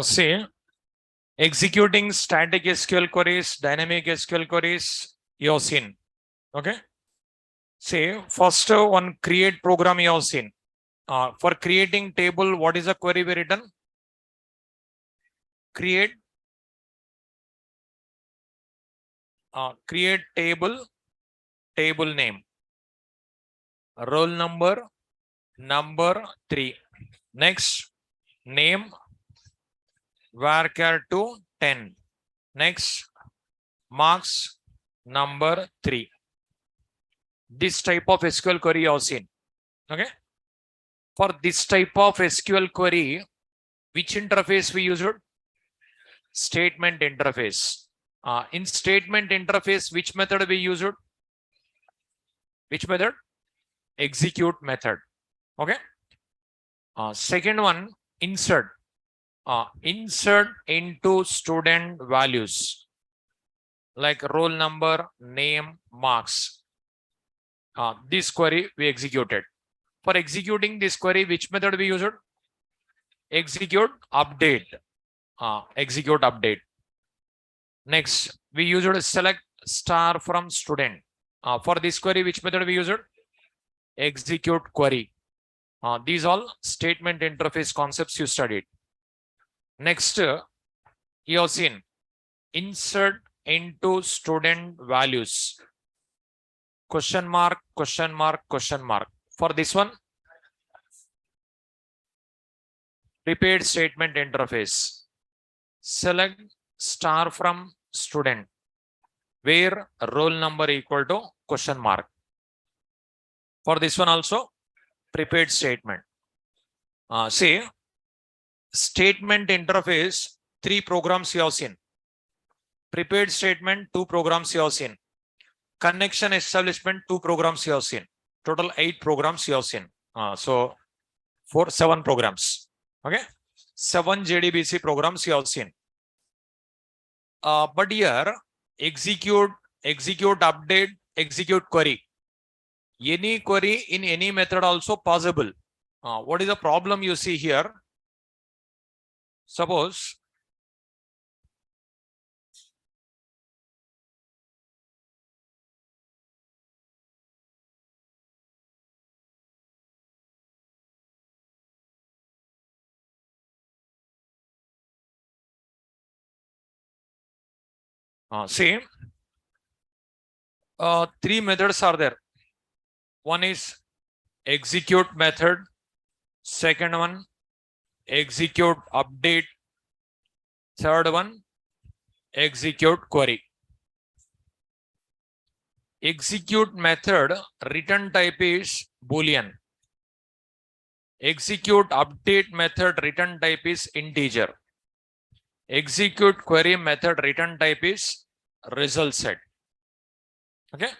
Say executing static SQL queries, dynamic SQL queries, you have seen. Okay. Say first one create program you have seen. For creating table, what is the query we written? Create table name, roll number 3. Next name varchar to 10. Next marks number 3. This type of SQL query you have seen. Okay. For this type of SQL query, which interface we used? Statement interface. In statement interface, which method we used? Which method? Execute method. Okay. Second one, insert. Insert into student values like roll number, name, marks. This query we executed. For executing this query, which method we used? Execute update. Execute update. Next, we used select star from student. For this query, which method we used? Execute query. These all statement interface concepts you studied. Next, you have seen insert into student values. Question mark, question mark, question mark. For this one, repeat statement interface. Select star from student where roll number equal to question mark. For this one also, prepared statement. Say statement interface, 3 programs you have seen. Prepared statement, 2 programs you have seen. Connection establishment, 2 programs you have seen. Total 8 programs you have seen. So 7 programs. Okay. 7 JDBC programs you have seen. But here execute, update, execute query. Any query in any method also possible. What is the problem you see here? Suppose see 3 methods are there. One is execute method. Second one, execute update. Third one, execute query. Execute method return type is Boolean. Execute update method return type is integer. Execute query method return type is result set. Okay,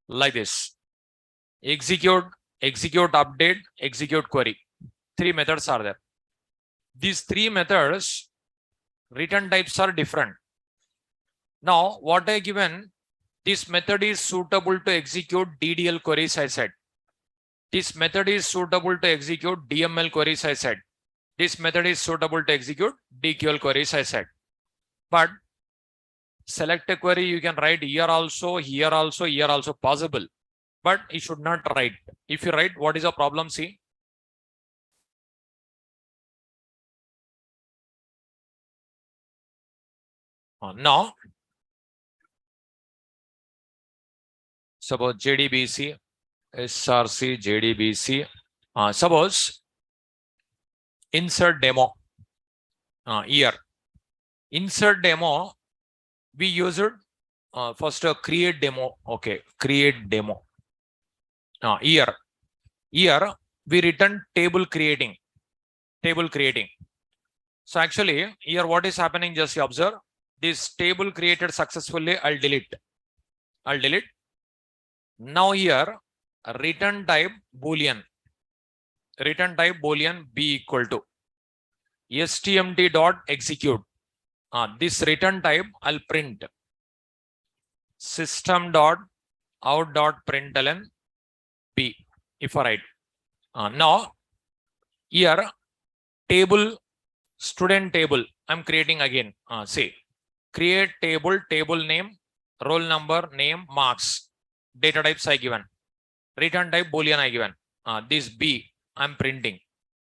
like this. Execute, update, execute query. 3 methods are there. These 3 methods return types are different. Now, what I given, this method is suitable to execute DDL queries, I said. This method is suitable to execute DML queries, I said. This method is suitable to execute DQL queries, I said. But select a query, you can write here also, here also, here also possible. But you should not write. If you write, what is the problem? See. Now, suppose JDBC, SRC, JDBC. Suppose insert demo. Here, insert demo. We used first create demo. Okay, create demo. Here we written table creating. So actually here what is happening, just you observe. This table created successfully, I'll delete. Now here return type Boolean. B equal to stmt dot execute. This return type I'll print system dot out dot println B if I write. Now here table Student table. I'm creating again. Say, create table, table name, roll number, name, marks. Data types I given. Return type Boolean I given. This B I'm printing.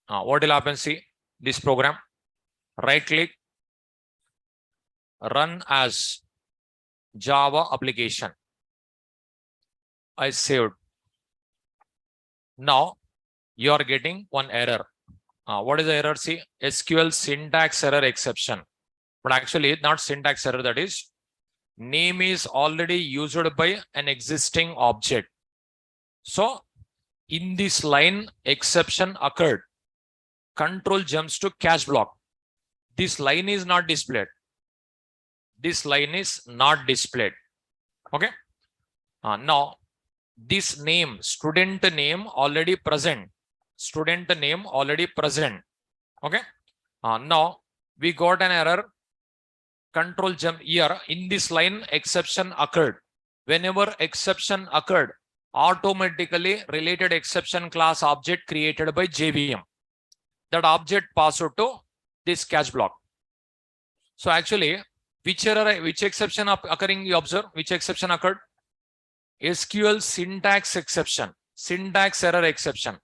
What will happen? See this program. Right click, run as Java application. I saved. Now you are getting one error. What is the error? See, SQL syntax error exception. But actually, it's not syntax error. That is, name is already used by an existing object. So, in this line, exception occurred. Control jumps to catch block. This line is not displayed. This line is not displayed. Okay. Now, this name, student name already present. Student name already present. Okay. Now, we got an error. Control jump here. In this line, exception occurred. Whenever exception occurred, automatically related exception class object created by JVM. That object passed to this catch block. So actually, which exception occurring you observe? Which exception occurred? SQL syntax exception, syntax error exception,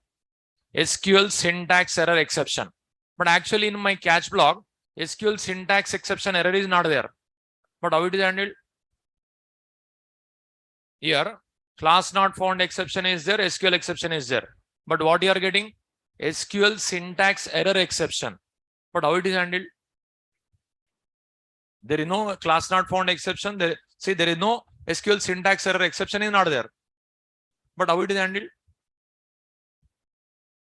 SQL syntax error exception. But actually in my catch block, SQL syntax exception error is not there. But how it is handled? Here, class not found exception is there, SQL exception is there. But what you are getting? SQL syntax error exception. But how it is handled? There is no class not found exception. There is no SQL syntax error exception is not there. But how it is handled?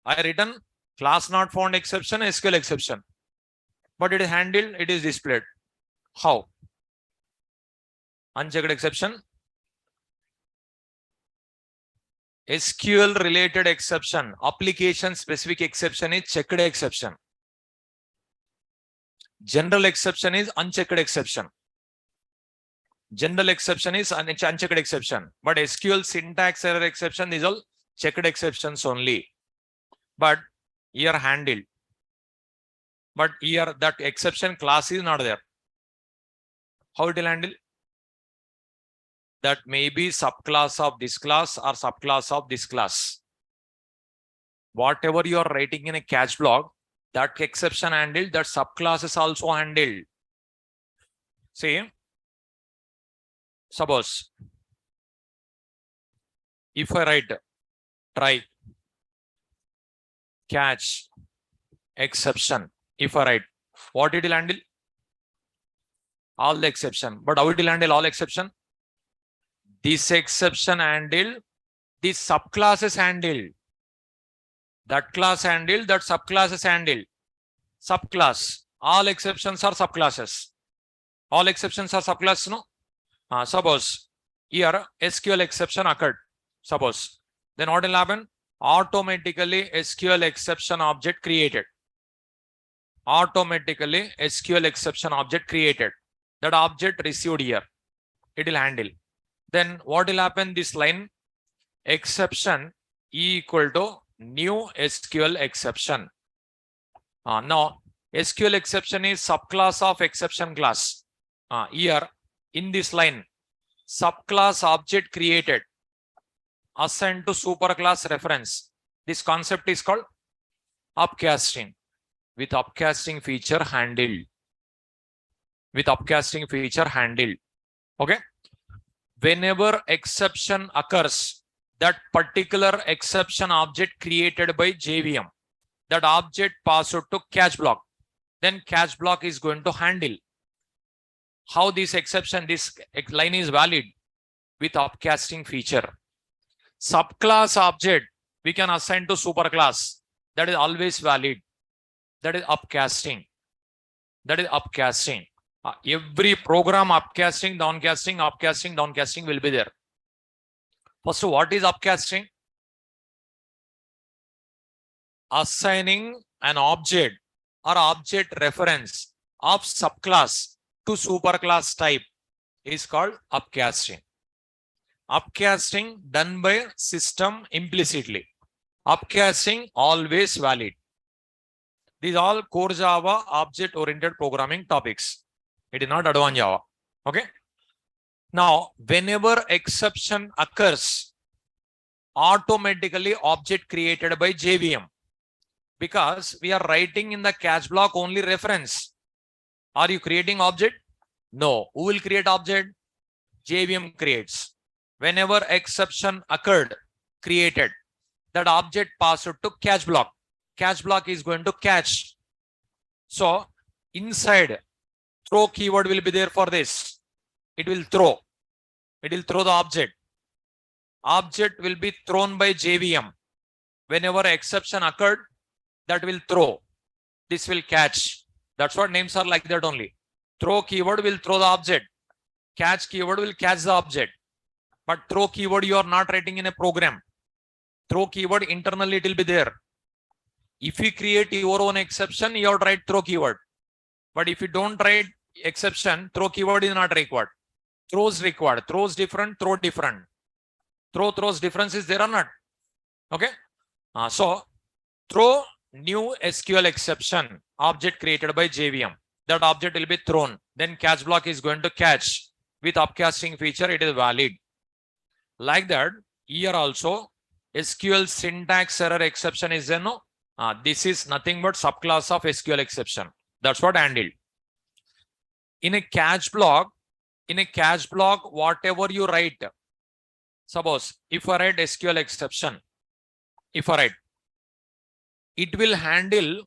I written class not found exception, SQL exception. But it is handled, it is displayed. How? Unchecked exception. SQL related exception, application specific exception is checked exception. General exception is unchecked exception. General exception is unchecked exception. But SQL syntax error exception is all checked exceptions only. But here handled. But here that exception class is not there. How it will handle? That may be subclass of this class or subclass of this class. Whatever you are writing in a catch block, that exception handled, that subclass is also handled. See, suppose if I write try catch exception, if I write, what it will handle? All the exception. But how it will handle all exception? This exception handle, this subclass is handled. That class handled, that subclass is handled. Subclass. All exceptions are subclasses. All exceptions are subclasses, no? Suppose here SQL exception occurred. Suppose. Then what will happen? Automatically SQL exception object created. Automatically SQL exception object created. That object received here. It will handle. Then what will happen? This line exception equal to new SQL exception. Now SQL exception is subclass of exception class. Here in this line, subclass object created assigned to superclass reference. This concept is called upcasting. With upcasting feature handled. With upcasting feature handled. Okay. Whenever exception occurs, that particular exception object created by JVM, that object passed to catch block. Then catch block is going to handle. How this exception, this line is valid? With upcasting feature. Subclass object we can assign to superclass. That is always valid. That is upcasting. That is upcasting. Every program upcasting, downcasting, upcasting, downcasting will be there. First, what is upcasting? Assigning an object or object reference of subclass to superclass type is called upcasting. Upcasting done by system implicitly. Upcasting always valid. These all core Java object oriented programming topics. It is not advanced Java. Okay. Now, whenever exception occurs, automatically object created by JVM, because we are writing in the catch block only reference. Are you creating object? No. Who will create object? JVM creates. Whenever exception occurred, created, that object passed to catch block. Catch block is going to catch. So inside throw keyword will be there for this. It will throw. It will throw the object. Object will be thrown by JVM. Whenever exception occurred, that will throw. This will catch. That's what names are like that only. Throw keyword will throw the object. Catch keyword will catch the object. But throw keyword you are not writing in a program. Throw keyword internally it will be there. If you create your own exception, you have to write throw keyword. But if you don't write exception, throw keyword is not required. Throws required. Throws different, throw different. Throws difference is there or not? Okay. So throw new SQL exception object created by JVM. That object will be thrown. Then catch block is going to catch. With upcasting feature, it is valid. Like that, here also SQL syntax error exception is there. No, this is nothing but subclass of SQL exception. That's what handled. In a catch block, whatever you write, suppose if I write SQL exception, if I write, it will handle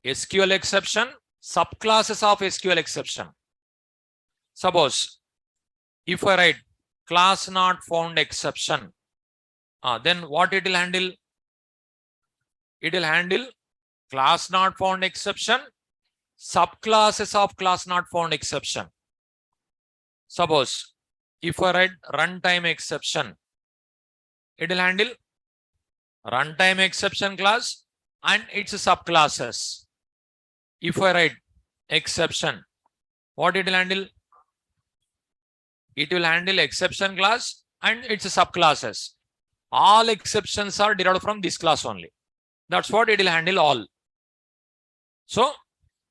SQL exception, subclasses of SQL exception. Suppose if I write class not found exception, then what it will handle? It will handle class not found exception, subclasses of class not found exception. Suppose if I write runtime exception, it will handle runtime exception class and its subclasses. If I write exception, what it will handle? It will handle exception class and its subclasses. All exceptions are derived from this class only. That's what it will handle all. So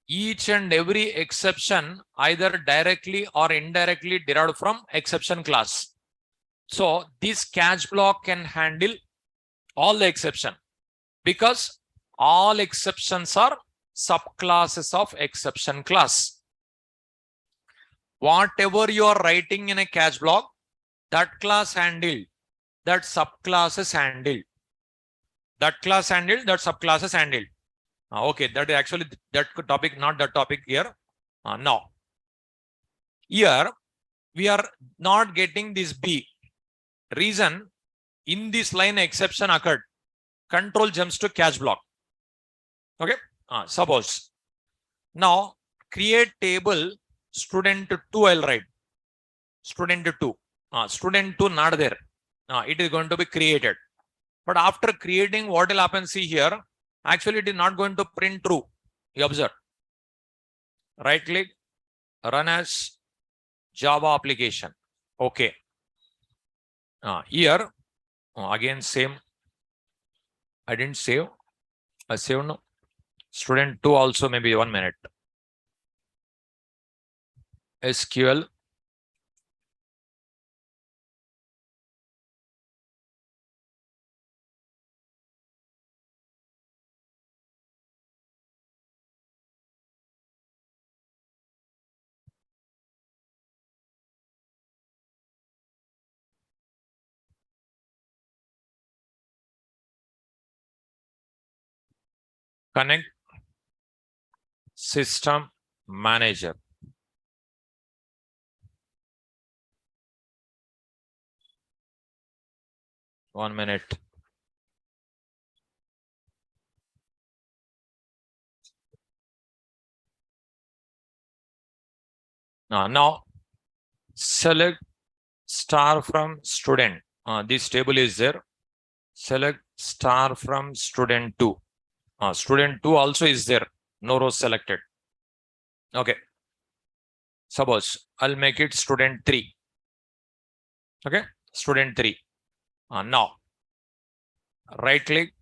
each and every exception either directly or indirectly derived from exception class. So this catch block can handle all the exception because all exceptions are subclasses of exception class. Whatever you are writing in a catch block, that class handled, that subclass is handled. That class handled, that subclass is handled. Okay, that is actually that topic, not that topic here. Now, here we are not getting this B. Reason, in this line exception occurred. Control jumps to catch block. Okay, suppose. Now, create table student 2 I'll write. Student 2. Student 2 not there. It is going to be created. But after creating, what will happen? See here. Actually, it is not going to print true. You observe. Right click, run as Java application. Okay. Here, again, same. I didn't save. I saved no. Student 2 also maybe 1 minute. SQL. Connect system manager. One minute. Now select star from student. This table is there. Select star from student 2. Student 2 also is there. No row selected. Okay. Suppose I'll make it student 3. Okay. Student 3. Now right click,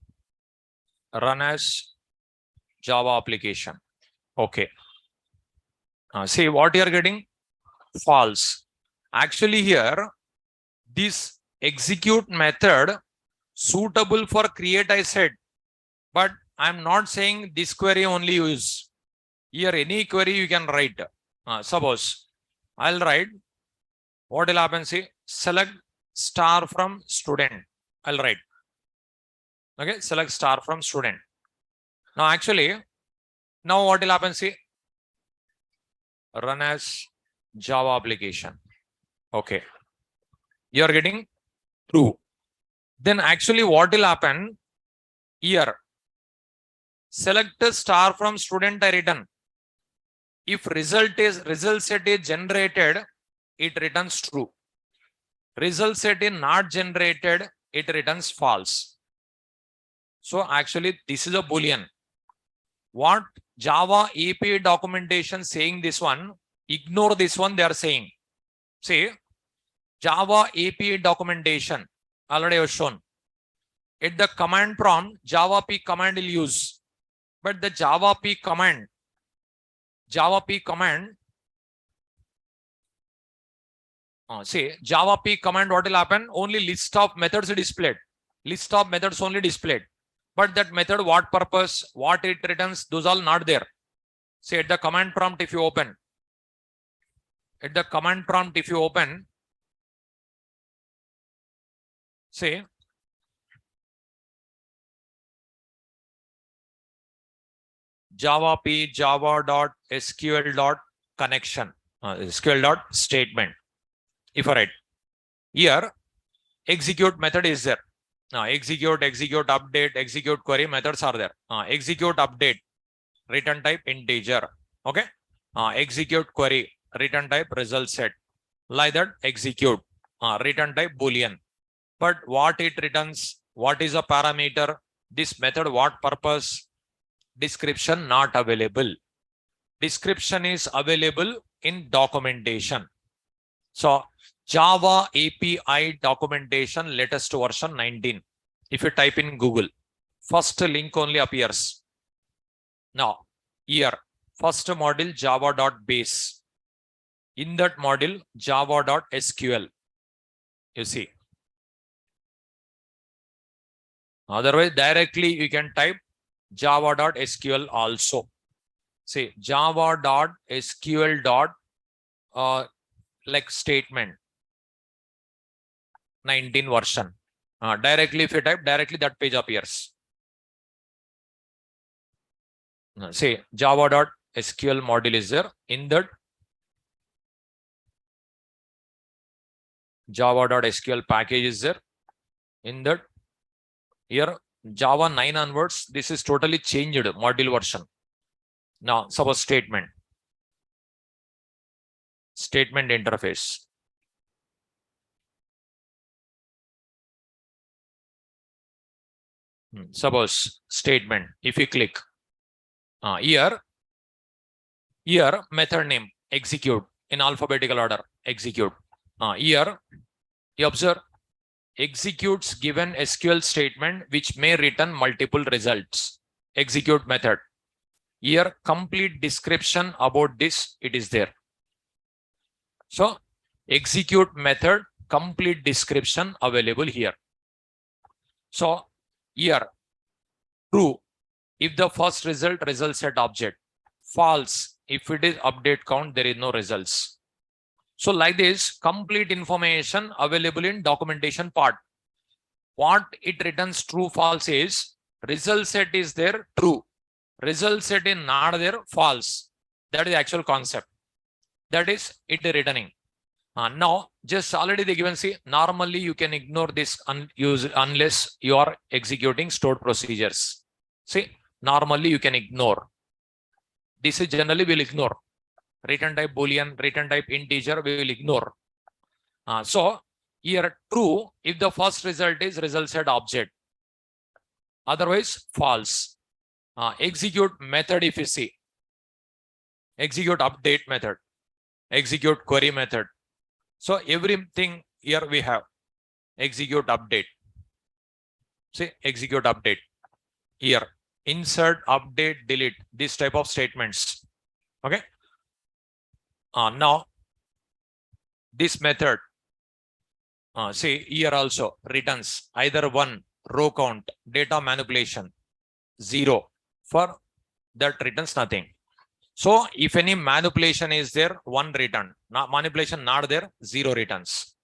run as Java application. Okay. See what you are getting? False. Actually here, this execute method suitable for create I said, but I'm not saying this query only use. Here any query you can write. Suppose I'll write, what will happen? See, select star from student. I'll write. Okay, select star from student. Now actually, now what will happen? See, run as Java application. Okay. You are getting true. Then actually what will happen here? Select a star from student I written. If result set is generated, it returns true. Result set is not generated, it returns false. So actually this is a Boolean. What Java API documentation saying this one, ignore this one they are saying. See, Java API documentation already was shown. At the command prompt, Java P command will use. But the Java P command, see, Java P command, what will happen? Only list of methods displayed. List of methods only displayed. But that method, what purpose, what it returns, those all not there. See, at the command prompt, if you open, say, Java P, java.sql.connection, SQL.statement. If I write here, execute method is there. Execute, update, execute query methods are there. Execute update, return type integer. Okay. Execute query, return type result set. Like that, execute, return type Boolean. But what it returns, what is a parameter? This method, what purpose? Description not available. Description is available in documentation. So Java API documentation latest version 19. If you type in Google, first link only appears. Now here, first module java.base. In that module java.sql. You see. Otherwise, directly you can type java.sql also. Say java.sql. Like statement 19 version. Directly if you type, directly that page appears. Say java.sql module is there. In that java.sql package is there. In that here Java 9 onwards, this is totally changed module version. Now suppose statement interface. Suppose statement, if you click here method name execute in alphabetical order, execute. Here you observe executes given SQL statement which may return multiple results. Execute method. Here complete description about this, it is there. So execute method, complete description available here. So here true if the first result set object, false if it is update count, there is no results. So like this, complete information available in documentation part. What it returns true false is result set is there, true. Result set is not there, false. That is the actual concept. That is it returning. Now just already they given, see, normally you can ignore this unless you are executing stored procedures. See, normally you can ignore. This is generally will ignore. Return type Boolean, return type integer, we will ignore. So here true if the first result is result set object. Otherwise false. Execute method if you see. Execute update method. Execute query method. So everything here we have. Execute update. See, execute update. Here insert, update, delete, this type of statements. Okay. Now this method, see here also returns either 1 row count, data manipulation, 0. For that returns nothing. So if any manipulation is there, 1 return. Not manipulation not there, 0 returns.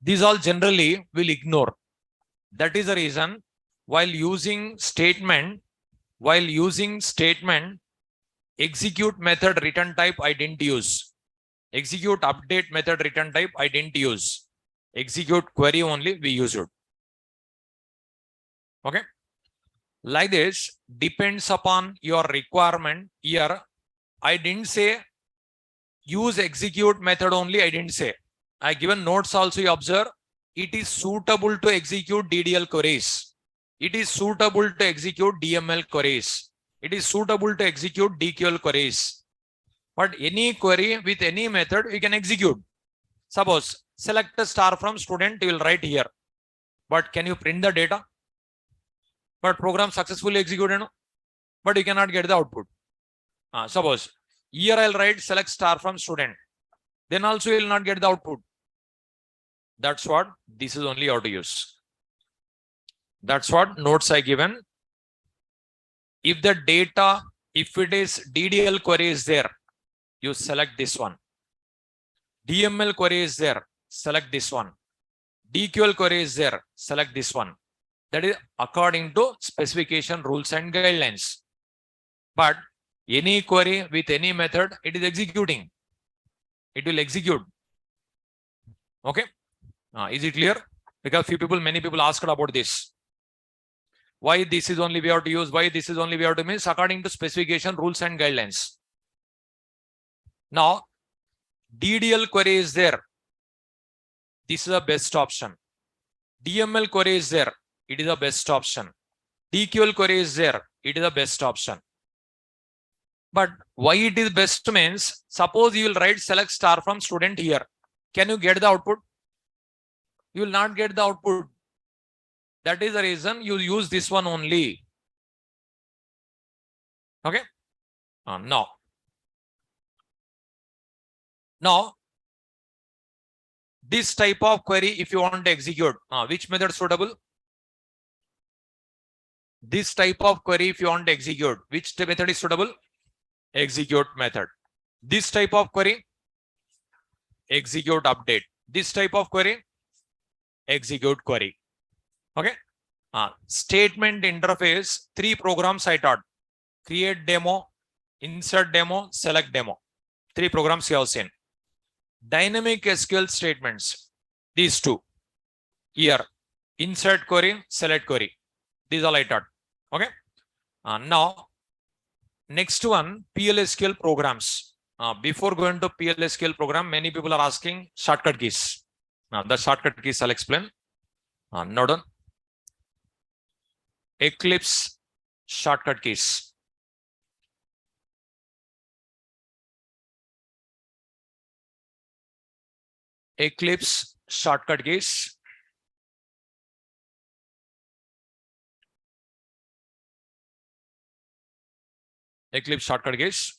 These all generally will ignore. That is the reason while using statement, execute method return type I didn't use. Execute update method return type I didn't use. Execute query only we use it. Okay. Like this, depends upon your requirement. Here I didn't say use execute method only. I didn't say. I given notes also. You observe it is suitable to execute DDL queries. It is suitable to execute DML queries. It is suitable to execute DQL queries. But any query with any method you can execute. Suppose select a star from student, you will write here. But can you print the data? But program successfully executed, but you cannot get the output. Suppose here I'll write select star from student. Then also you will not get the output. That's what this is only how to use. That's what notes I given. If the data, if it is DDL query is there, you select this one. DML query is there, select this one. DQL query is there, select this one. That is according to specification, rules and guidelines. But any query with any method, it is executing. It will execute. Okay. Is it clear? Because many people asked about this. Why this is only we have to use? Why this is only we have to means according to specification, rules and guidelines. Now, DDL query is there. This is the best option. DML query is there. It is the best option. DQL query is there. It is the best option. But why it is best means, suppose you will write select star from student here. Can you get the output? You will not get the output. That is the reason you use this one only. Okay. Now, this type of query, if you want to execute, which method suitable? This type of query, if you want to execute, which method is suitable? Execute method. This type of query, execute update. This type of query, execute query. Okay. Statement interface, 3 programs I taught. Create demo, insert demo, select demo. 3 programs you have seen. Dynamic SQL statements, these 2. Here, insert query, select query. These all I taught. Okay. Now, next one, PLSQL programs. Before going to PLSQL program, many people are asking shortcut keys. Now, the shortcut keys I'll explain. Now done. Eclipse shortcut keys. Eclipse shortcut keys. Eclipse shortcut keys.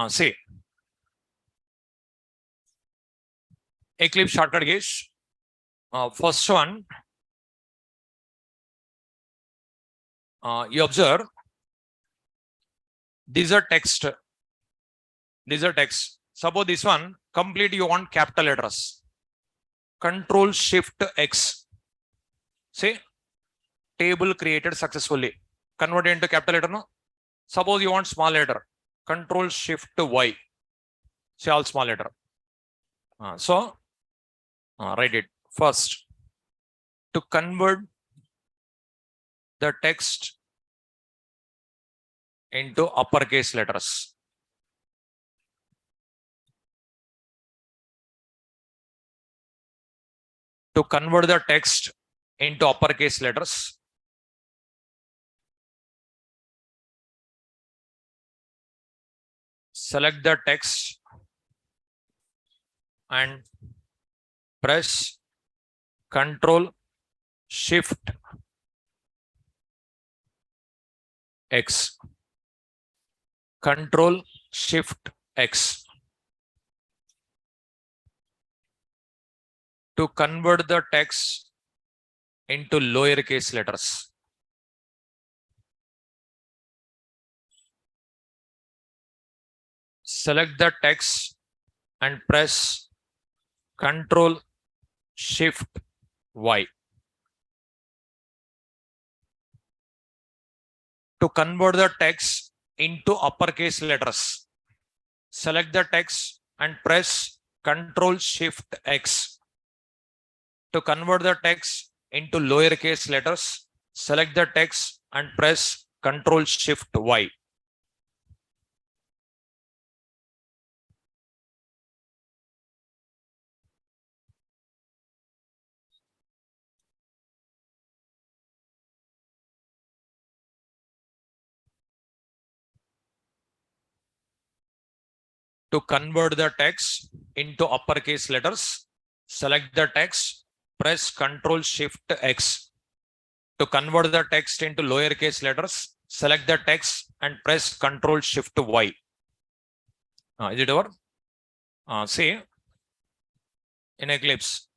See, Eclipse shortcut keys. First one, you observe, these are text. These are text. Suppose this one, complete you want capital letters. Control Shift X. See, table created successfully. Convert into capital letter. No? Suppose you want small letter. Control Shift Y. See all small letter. So write it first. To convert the text into uppercase letters. To convert the text into uppercase letters, select the text and press Control Shift X. Control Shift X. To convert the text into lowercase letters. Select the text and press Control Shift Y. To convert the text into uppercase letters, select the text and press Control Shift X. To convert the text into lowercase letters, select the text and press Control Shift Y. To convert the text into uppercase letters, select the text, press Control Shift X. To convert the text into lowercase letters, select the text and press Control Shift Y. Is it over? See, in Eclipse,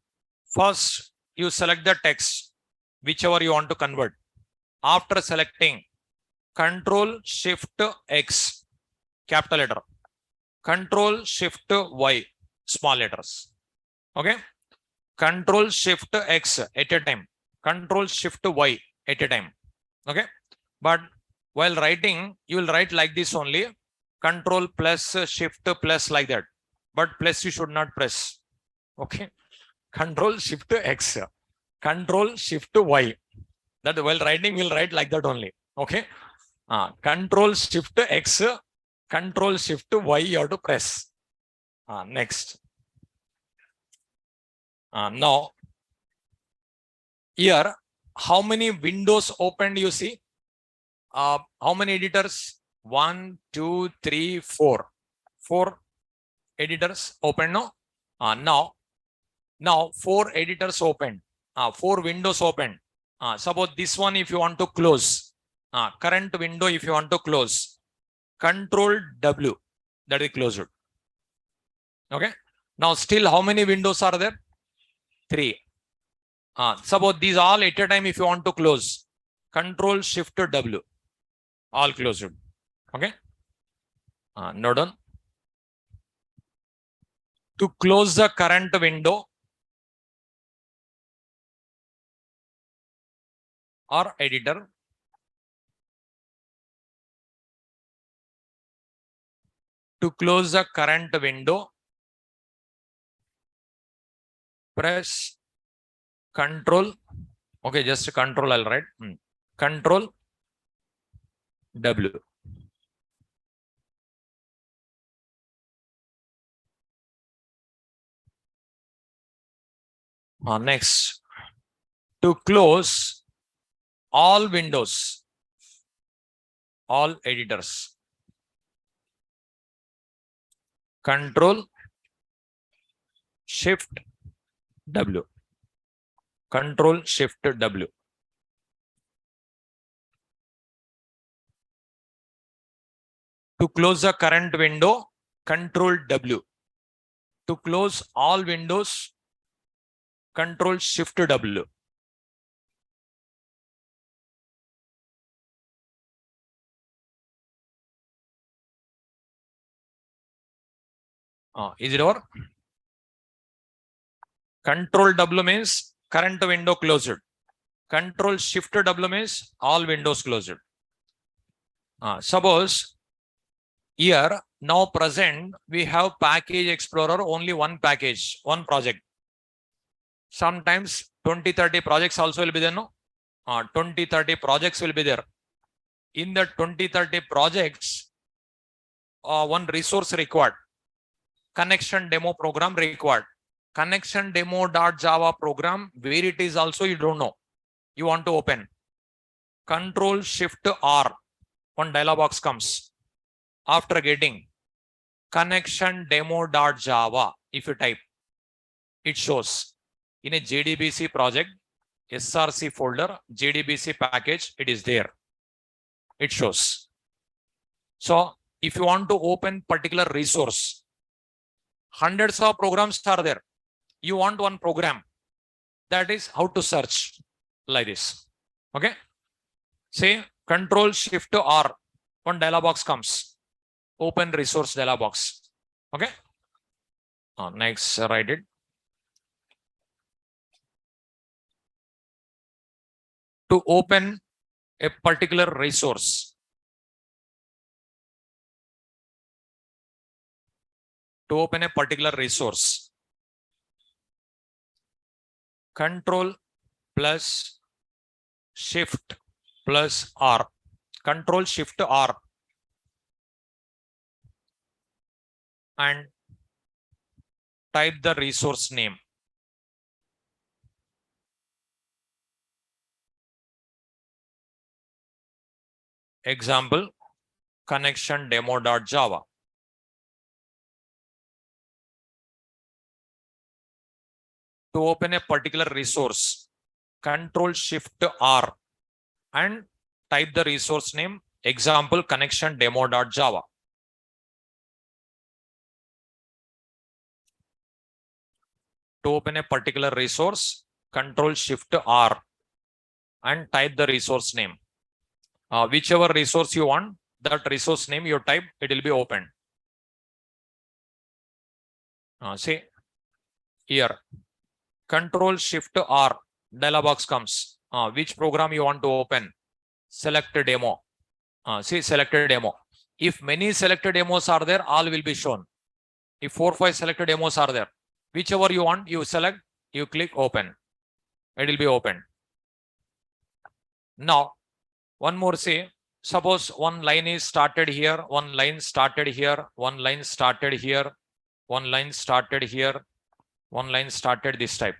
first you select the text, whichever you want to convert. After selecting, Control Shift X, capital letter. Control Shift Y, small letters. Okay. Control Shift X at a time. Control Shift Y at a time. Okay. But while writing, you will write like this only. Control plus Shift plus like that. But plus you should not press. Okay. Control Shift X. Control Shift Y. That while writing, we'll write like that only. Okay. Control Shift X. Control Shift Y you have to press. Next. Now, here, how many windows opened you see? How many editors? 1, 2, 3, 4. 4 editors open now. Now 4 editors open. 4 windows open. Suppose this one if you want to close. Current window if you want to close. Control W, that is closed. Okay. Now still how many windows are there? 3. Suppose these all at a time if you want to close. Control Shift W, all closed. Okay. Now done. To close the current window or editor, to close the current window, press Control. Okay, just Control I'll write. Control W. Next, to close all windows, all editors, Control Shift W. Control Shift W. To close the current window, Control W. To close all windows, Control Shift W. Is it over? Control W means current window closed. Control Shift W means all windows closed. Suppose Here, now present, we have package explorer, only one package, one project. Sometimes 20, 30 projects also will be there, no? 20, 30 projects will be there. In the 20, 30 projects, one resource required. Connection demo program required. Connection demo.java program, where it is also you don't know. You want to open. Control Shift R. One dialog box comes. After getting connection demo.java, if you type, it shows in a JDBC project, SRC folder, JDBC package, it is there. It shows. So if you want to open particular resource, hundreds of programs are there. You want one program. That is how to search like this. Okay. Say Control Shift R. One dialog box comes. Open resource dialog box. Okay. Next, write it. To open a particular resource. To open a particular resource. Control plus Shift plus R. Control Shift R. And type the resource name. Example, connection demo.java. To open a particular resource, Control Shift R and type the resource name, example, connection demo.java. To open a particular resource, Control Shift R and type the resource name. Whichever resource you want, that resource name you type, it will be opened. See here, Control Shift R, dialog box comes. Which program you want to open? Select demo. See, selected demo. If many selected demos are there, all will be shown. If 4, 5 selected demos are there, whichever you want, you select, you click open. It will be open. Now, one more say, suppose one line is started here, one line started here, one line started here, one line started here, one line started this type.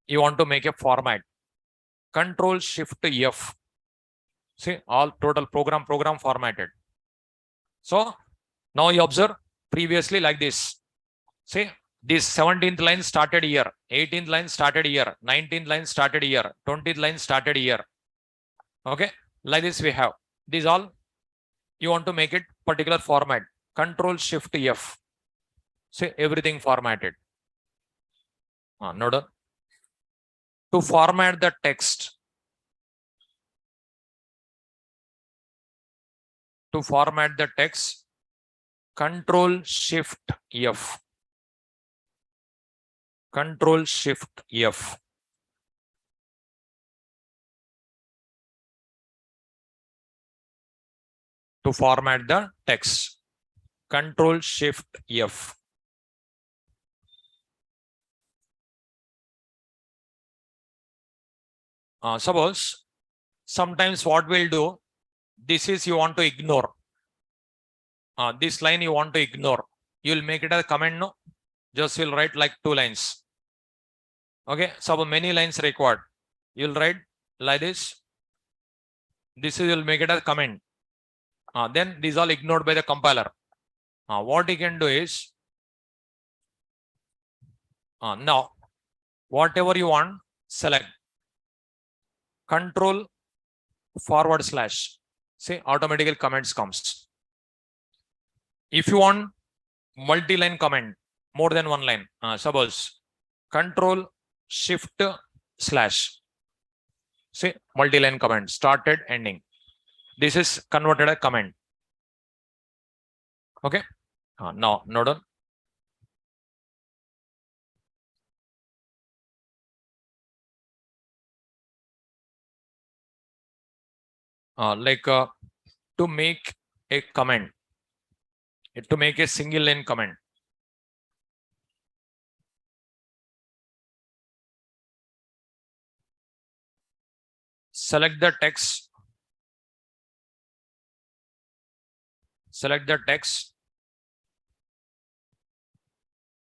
You want to make a format. Control Shift F. See, all total program formatted. So now you observe previously like this. See, this 17th line started here, 18th line started here, 19th line started here, 20th line started here. Okay, like this we have. These all you want to make it particular format. Control Shift F. See, everything formatted. Note to format the text. To format the text, Control Shift F. Control Shift F. To format the text, Control Shift F. Suppose sometimes what we'll do, this is you want to ignore. This line you want to ignore. You'll make it a comment, no? Just you'll write like 2 lines. Okay, so many lines required. You'll write like this. This is you'll make it a comment. Then these all ignored by the compiler. What you can do is now whatever you want, select Control /. See, automatically comments comes. If you want multi-line comment, more than one line, suppose Control Shift /. See, multi-line comment, started, ending. This is converted a comment. Okay. Now, note on. To make a comment, To make a single line comment. Select the text. Select the text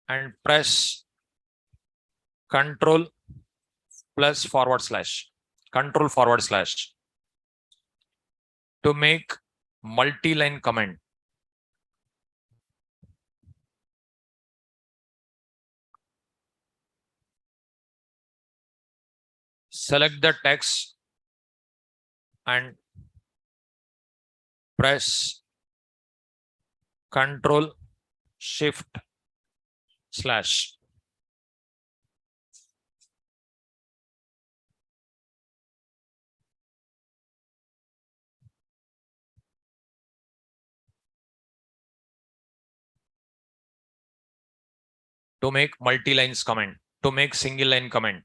and press Control plus forward slash. Control forward slash. To make multi-line comment. Select the text and press Control Shift slash. To make multi-lines comment. To make single line comment.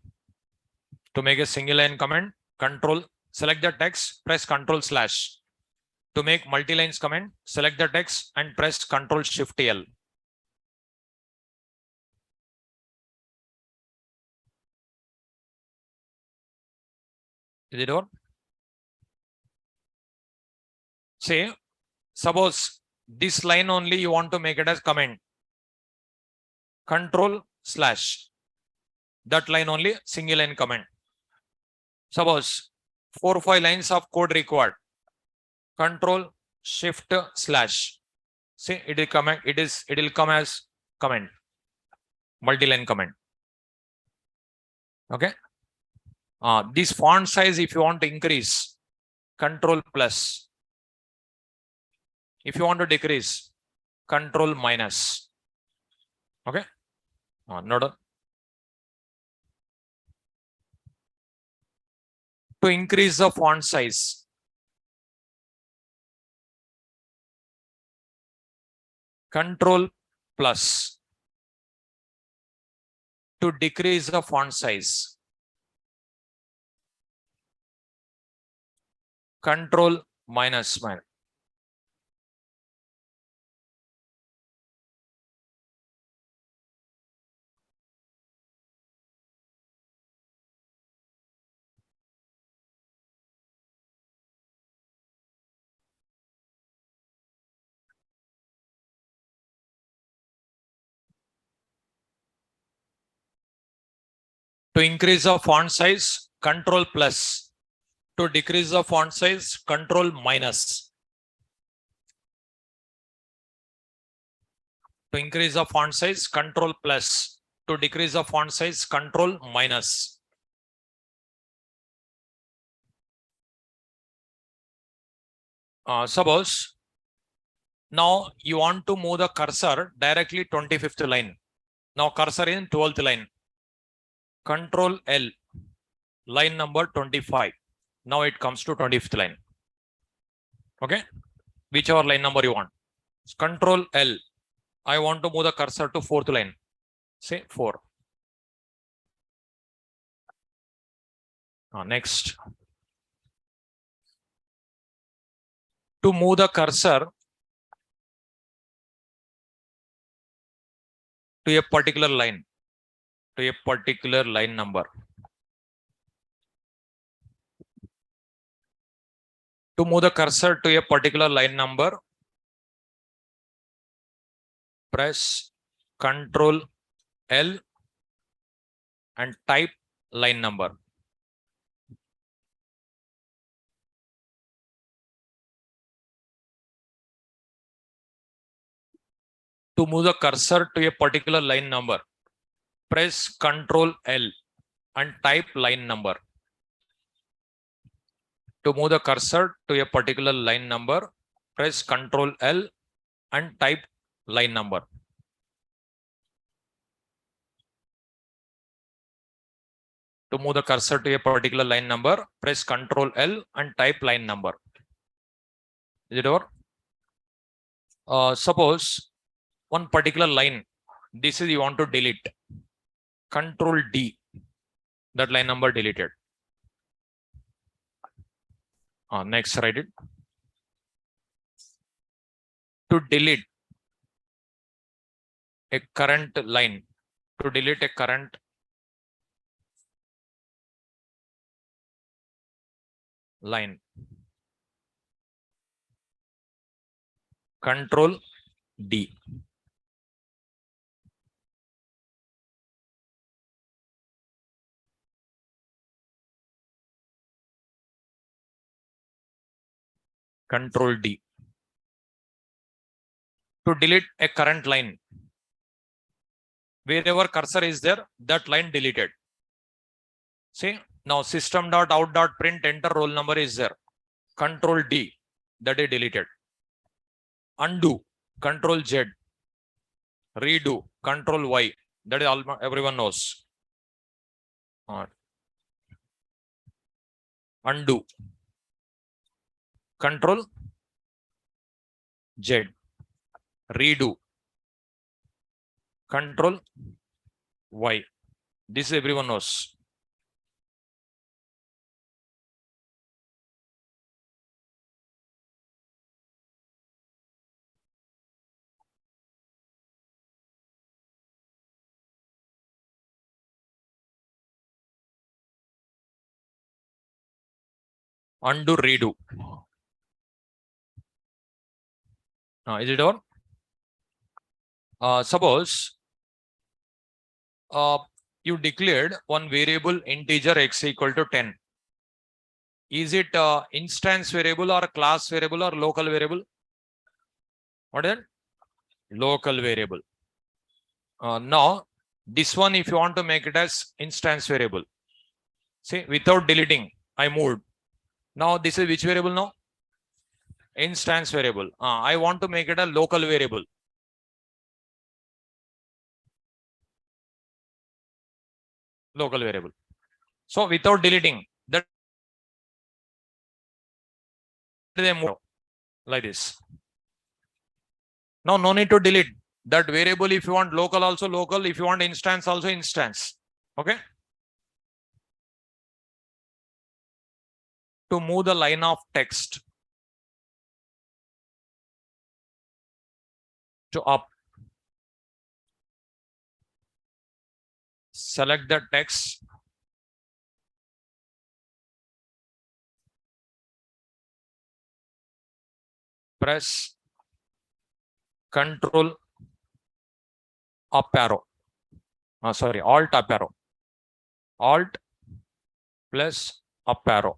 To make a single line comment, control, select the text, press Control slash. To make multi-lines comment, select the text and press Control Shift L. Is it over? Say, suppose this line only you want to make it as comment. Control slash. That line only single line comment. Suppose 4 or 5 lines of code required. Control Shift slash. See, it will comment. It will come as comment. Multi-line comment. Okay. This font size, if you want to increase, Control plus. If you want to decrease, Control minus. Okay. Note. To increase the font size, Control plus. To decrease the font size, Control minus. To increase the font size, Control plus. To decrease the font size, Control minus. To increase the font size, Control plus. To decrease the font size, Control minus. Suppose now you want to move the cursor directly 25th line. Now cursor in 12th line. Control L. Line number 25. Now it comes to 25th line. Okay. Whichever line number you want. Control L. I want to move the cursor to 4th line. Say 4. Next. To move the cursor to a particular line. To a particular line number. To move the cursor to a particular line number, press Control L and type line number. To move the cursor to a particular line number, press Control L and type line number. To move the cursor to a particular line number, press Control L and type line number. To move the cursor to a particular line number, press Control L and type line number. Is it over? Suppose one particular line, this is you want to delete. Control D. That line number deleted. Next, write it. To delete, a current line. To delete a current line. Control D. Control D. To delete a current line. Wherever cursor is there, that line deleted. See, now system.out.print enter roll number is there. Control D, that is deleted. Undo, Control Z. Redo, Control Y. That is all everyone knows. Undo, Control Z. Redo, Control Y. This everyone knows. Undo, redo. Is it on? Suppose you declared one variable integer x equal to 10. Is it instance variable or class variable or local variable? What is it? Local variable. Now, this one, if you want to make it as instance variable, see, without deleting, I moved. Now, this is which variable now? Instance variable. I want to make it a local variable. Local variable. So, without deleting, that they move like this. Now, no need to delete that variable. If you want local, also local. If you want instance, also instance. Okay. To move the line of text to up, select the text, press Control up arrow. Alt up arrow. Alt plus up arrow.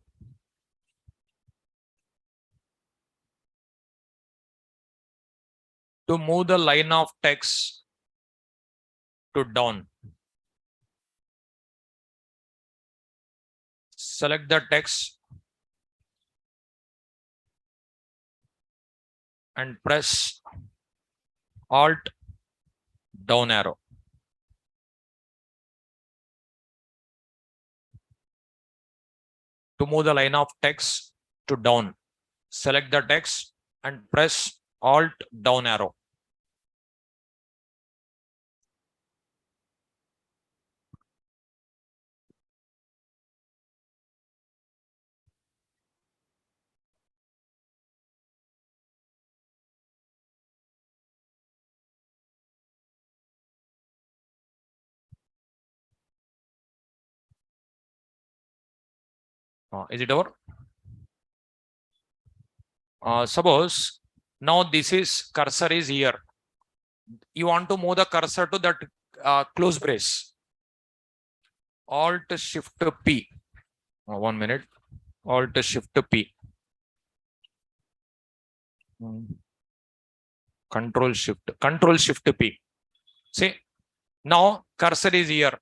To move the line of text to down, select the text and press Alt down arrow. To move the line of text to down, select the text and press Alt down arrow. Is it over? Suppose now this is cursor is here. You want to move the cursor to that close brace. Alt Shift P. 1 minute. Alt Shift P. Control Shift P. See, now cursor is here.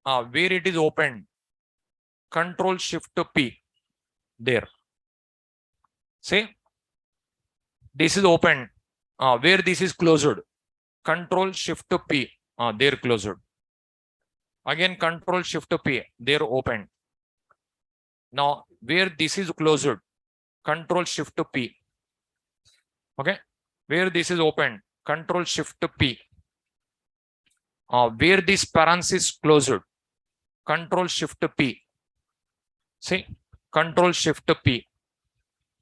Where it is opened. Control Shift P. There. See, this is open. Where this is closed. Control Shift P. There closed. Again, Control Shift P. There open. Now, where this is closed. Control Shift P. Okay. Where this is open. Control Shift P. Where this parenthesis closed. Control Shift P. See, Control Shift P.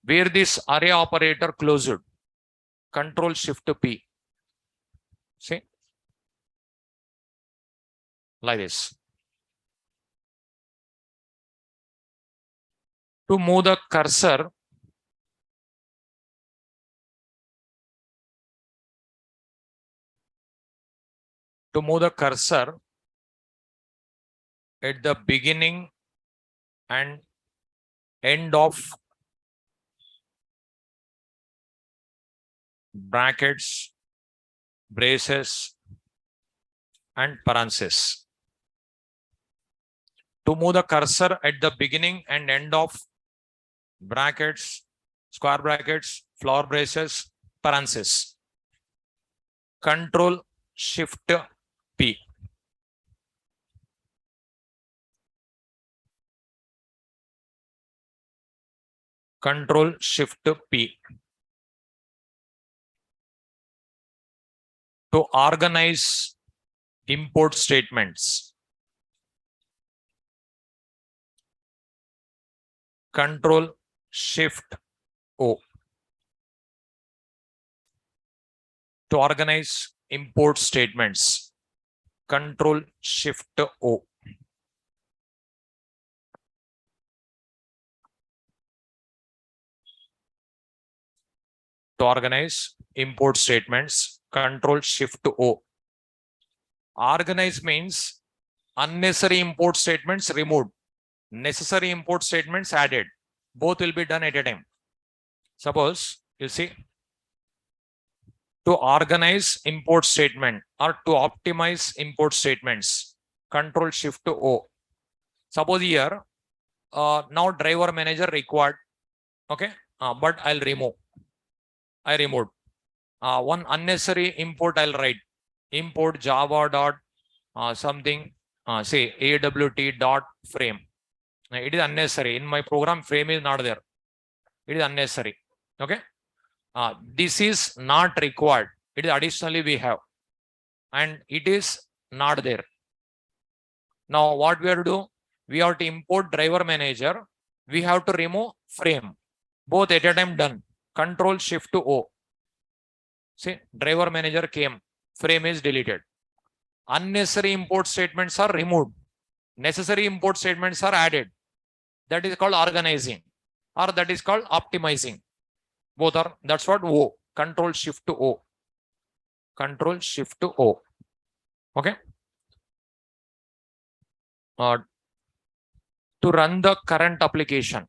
Where this array operator closed. Control Shift P. See, like this. To move the cursor, at the beginning and end of brackets, braces, and parentheses. To move the cursor at the beginning and end of brackets, square brackets, flower braces, parentheses. Control Shift P. Control Shift P. To organize import statements. Control Shift O. To organize import statements. Control Shift O. To organize import statements. Control Shift O. Organize means unnecessary import statements removed, necessary import statements added. Both will be done at a time. Suppose you see, to organize import statement or to optimize import statements, Control Shift O. Suppose here, now driver manager required, okay, but I'll remove. I removed. One unnecessary import I'll write. Import Java dot something, say AWT dot frame. It is unnecessary. In my program, frame is not there. It is unnecessary. Okay. This is not required. It is additionally we have. And it is not there. Now what we have to do? We have to import driver manager. We have to remove frame. Both at a time done. Control Shift O. See, driver manager came. Frame is deleted. Unnecessary import statements are removed. Necessary import statements are added. That is called organizing, or that is called optimizing. Both are, that's what O. Control Shift O. Control Shift O. Okay. To run the current application.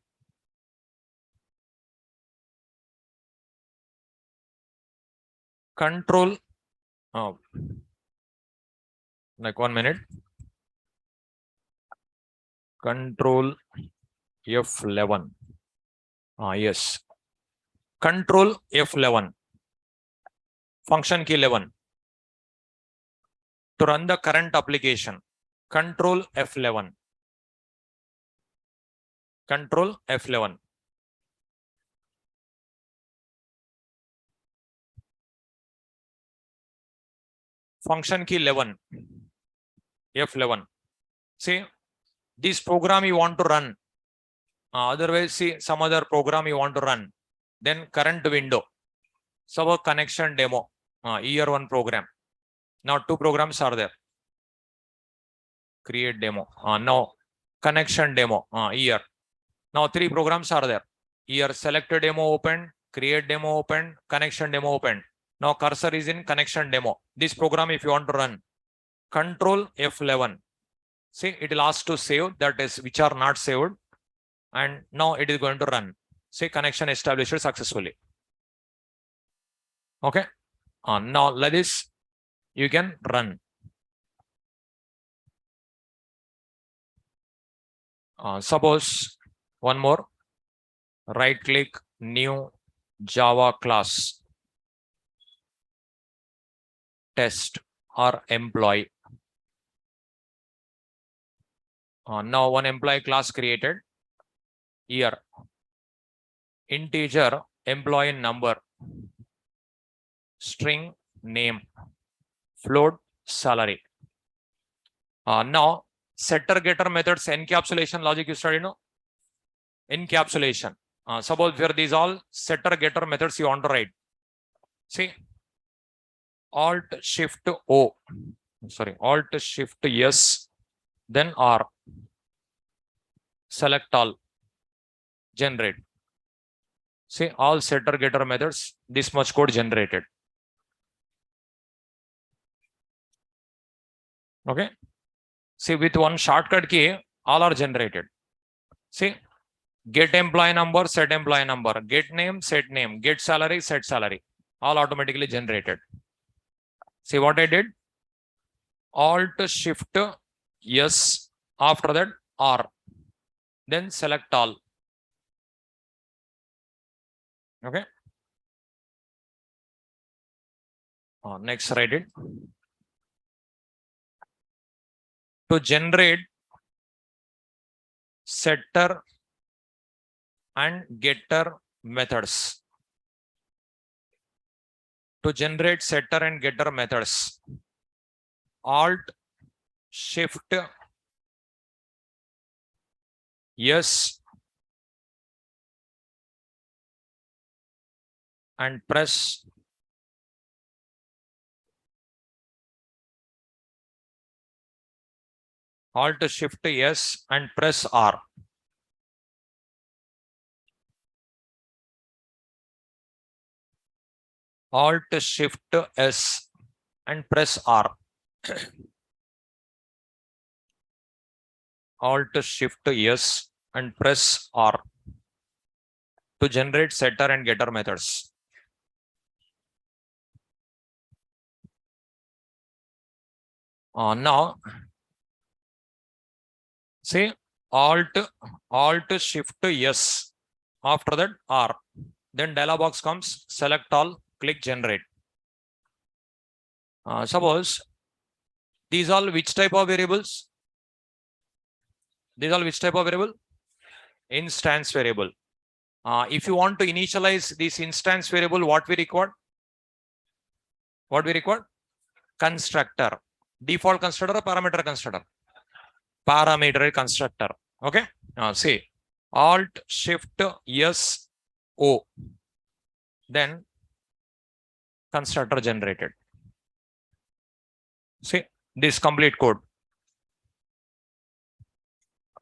Control, like 1 minute. Control F11. Yes. Control F11. Function key 11. To run the current application. Control F11. Control F11. Function key 11. F11. See, this program you want to run. Otherwise, see some other program you want to run. Then current window. Server connection demo. Year 1 program. Now 2 programs are there. Create demo. Now connection demo. Year. Now 3 programs are there. Here select demo open, create demo open, connection demo open. Now cursor is in connection demo. This program if you want to run, Control F11. See, it will ask to save, that is which are not saved, and now it is going to run. See, connection established successfully. Okay. Now like this, you can run. Suppose one more. Right click, new Java class, test or employee. Now one employee class created. Here, integer employee number, string name, float salary. Now setter getter methods encapsulation logic you studied, no? Encapsulation. Suppose here these all setter getter methods you want to write. See, Alt Shift O. Sorry, Alt Shift S. then R. Select all, generate. See, all setter getter methods, this much code generated. Okay. See, with one shortcut key, all are generated. See, get employee number, set employee number, get name, set name, get salary, set salary, all automatically generated. See what I did? Alt Shift yes, after that R, then select all. Okay. Next, write it. To generate setter and getter methods. To generate setter and getter methods, Alt Shift yes and press Alt Shift yes and press R. Alt Shift S and press R. Alt Shift yes and press R to generate setter and getter methods. Now, see Alt Shift yes. After that R. Then dialog box comes. Select all. Click generate. Suppose these all which type of variables? These all which type of variable? Instance variable. If you want to initialize this instance variable, what we require? What we require? Constructor. Default constructor or parameter constructor? Parameter constructor. Okay. See, Alt Shift yes O. Then constructor generated. See this complete code.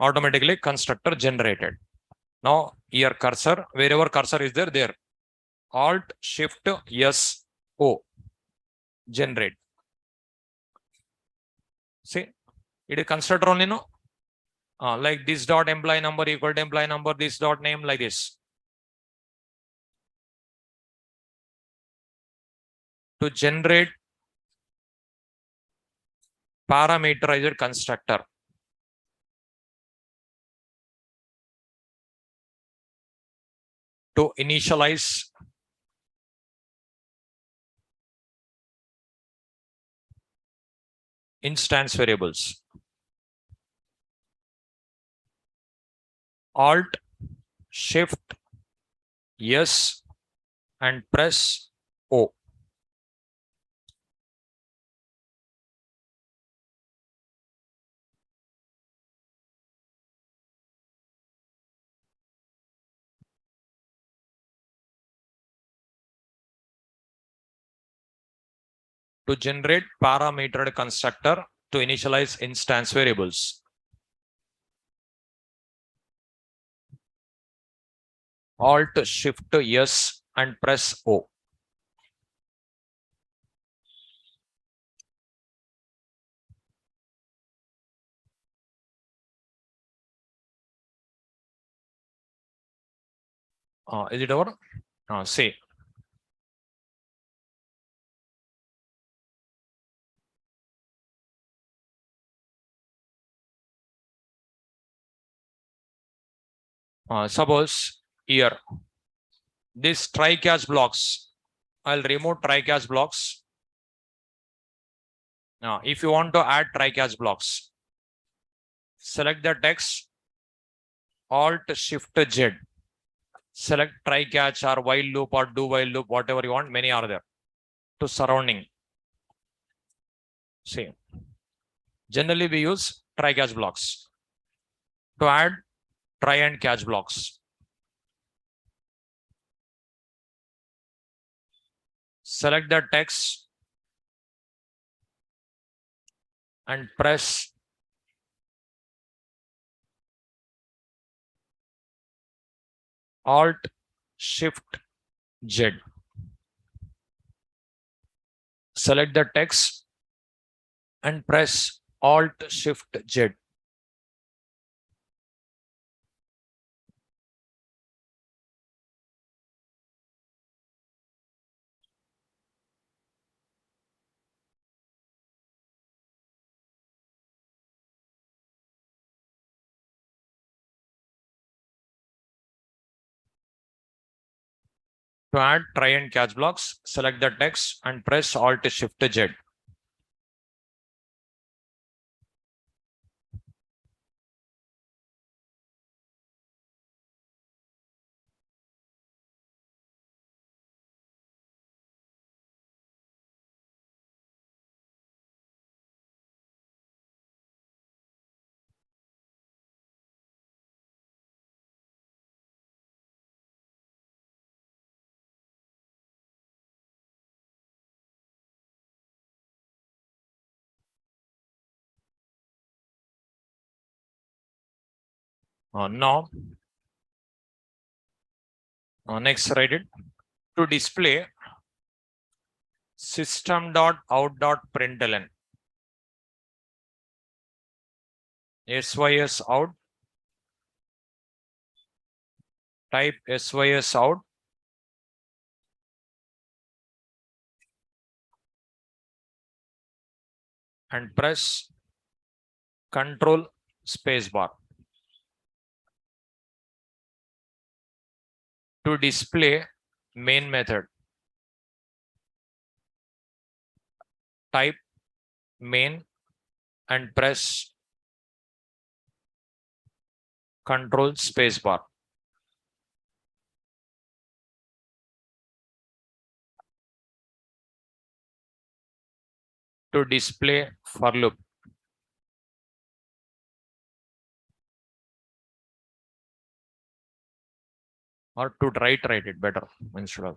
Automatically constructor generated. Now here cursor, wherever cursor is there, there. Alt Shift yes O. Generate. See, it is constructor only, no? Like this dot employee number equal to employee number, this dot name, like this. To generate parameterized constructor. To initialize instance variables. Alt Shift yes and press O. To generate parametered constructor to initialize instance variables. Alt Shift yes and press O. Is it over? See. Suppose here this try catch blocks. I'll remove try catch blocks. Now, if you want to add try catch blocks, select the text, Alt Shift Z. Select try catch or while loop or do while loop, whatever you want. Many are there. To surrounding. See, generally we use try catch blocks. To add try and catch blocks, select the text and press Alt Shift Z. Select the text and press Alt Shift Z. To add try and catch blocks, select the text and press Alt Shift Z. Now, next write it. To display system.out.println sys out, type sys out and press Control spacebar. To display main method, type main and press Control spacebar. To display for loop, or to write it better instead of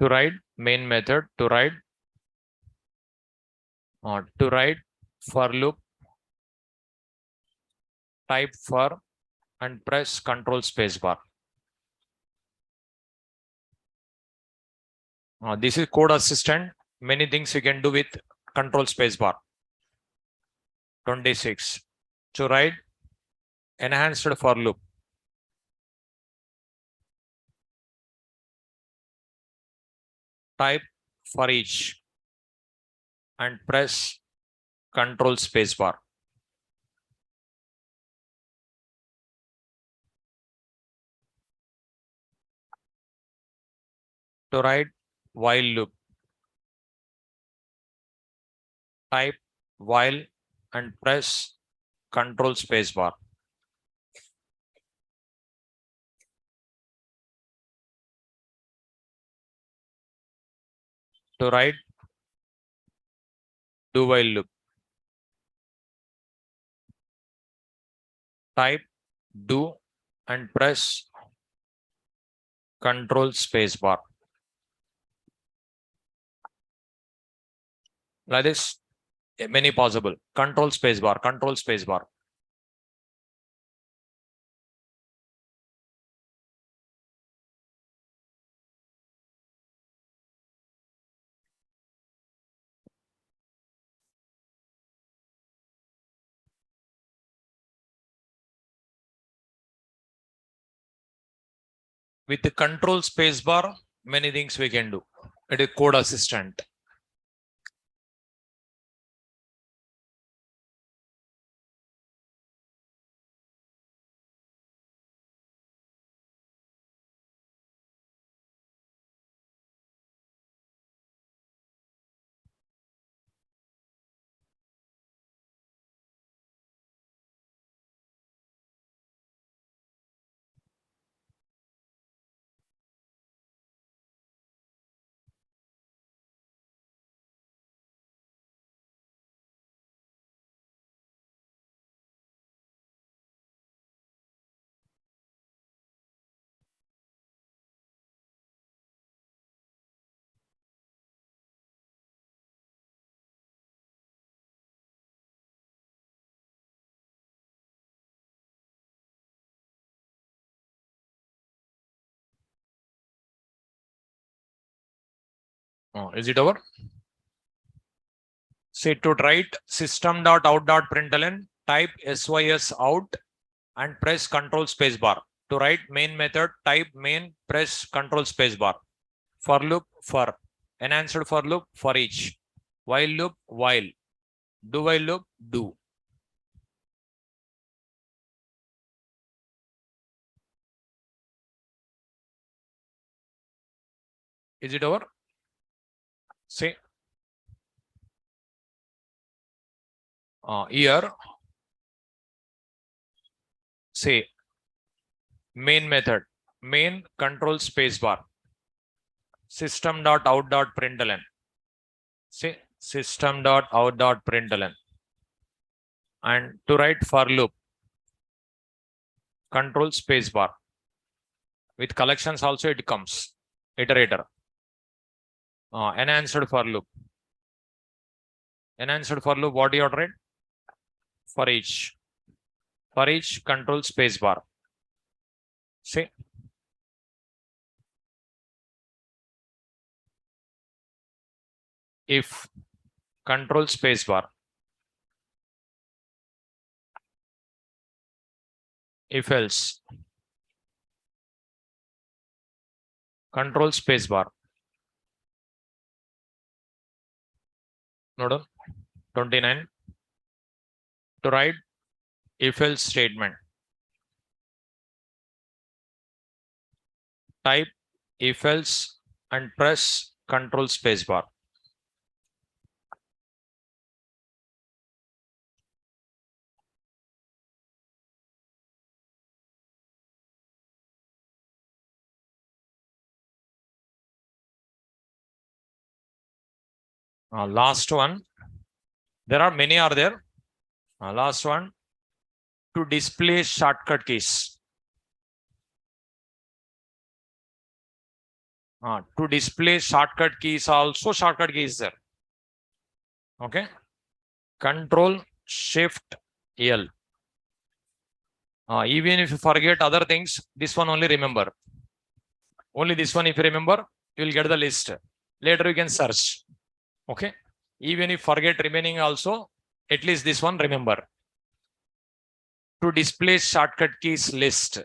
to write main method, to write for loop, type for and press Control spacebar. This is code assistant. Many things you can do with Control spacebar. 26. To write enhanced for loop, type for each and press Control spacebar. To write while loop, type while and press Control spacebar. To write do while loop, type do and press Control spacebar. Like this, many possible. Control spacebar, Control spacebar. With the Control spacebar, many things we can do. It is code assistant. Is it over? Say to write system.out.println, type sys out and press control space bar. To write main method, type main, press control space bar. For loop, for. Enhanced for loop, for each. While loop, while. Do while loop, do. Is it over? Say here, say main method, main control space bar. System.out.println. Say system.out.println. And to write for loop, control space bar. With collections also it comes. Iterator. Enhanced for loop. Enhanced for loop, what do you write? For each. For each, control space bar. See. If control space bar. If else. Control space bar. Note 29. To write if else statement. Type if else and press control space bar. Last one. There are many are there. Last one. To display shortcut keys. To display shortcut keys also shortcut key is there. Okay. Control Shift L. Even if you forget other things, this one only remember. Only this one if you remember, you will get the list. Later you can search. Okay. Even if forget remaining also, at least this one remember. To display shortcut keys list.